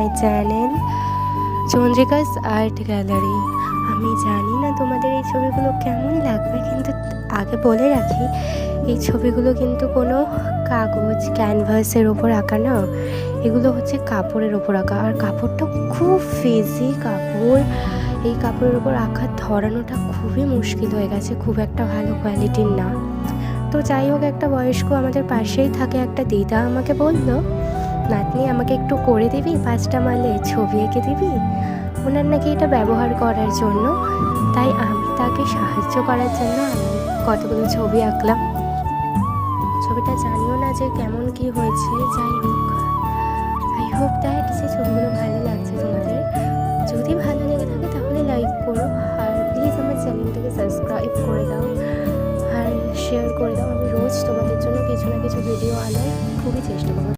মাই channel Chandrika's art gallery. আমি জানি না তোমাদের এই ছবিগুলো কেমন লাগবে, কিন্তু আগে বলে রাখি এই ছবিগুলো কিন্তু কোনো কাগজ ক্যানভাসের ওপর আঁকা না, এগুলো হচ্ছে কাপড়ের ওপর আঁকা। আর কাপড়টা খুব ফেজি কাপড়, এই কাপড়ের ওপর আঁকা ধরানোটা খুবই মুশকিল হয়ে গেছে, খুব একটা ভালো কোয়ালিটির না। তো যাই হোক, একটা বয়স্ক আমাদের পাশেই থাকে একটা দিদা আমাকে বলল, নাতনি আমাকে একটু করে দিবি 5টা মালে ছবি এঁকে দিবি। ওনার নাকি এটা ব্যবহার করার জন্য, তাই আমি তাকে সাহায্য করার জন্য আমি কতগুলো ছবি আঁকলাম। ছবিটা জানিও না যে কেমন কি হয়েছে। যাই হোক, আই হোপ দ্যাট যে ছবিগুলো ভালো লাগছে তোমাদের। যদি ভালো লেগে থাকে তাহলে লাইক করো, আর প্লিজ আমার চ্যানেলটাকে সাবস্ক্রাইব করে দাও আর শেয়ার করে দাও। আমি রোজ তোমাদের জন্য কিছু না কিছু ভিডিও আনার খুবই চেষ্টা করবো।